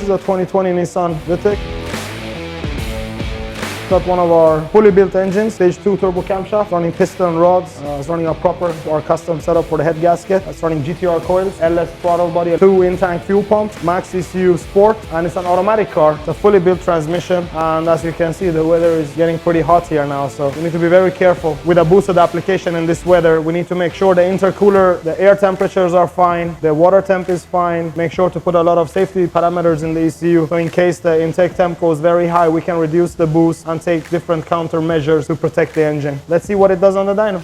is a 2020 Nissan VTC. Got one of our fully built engines, stage 2 turbo camshaft, running piston rods. It's running our custom setup for the head gasket. It's running GTR coils, LS throttle body, 2 in-tank fuel pumps, Maxx ECU Sport, and it's an automatic car. It's a fully built transmission, and as you can see, the weather is getting pretty hot here now, so we need to be very careful. With a boosted application in this weather, we need to make sure the intercooler, the air temperatures are fine, the water temp is fine. Make sure to put a lot of safety parameters in the ECU, so in case the intake temp goes very high, we can reduce the boost and take different countermeasures to protect the engine. Let's see what it does on the dyno.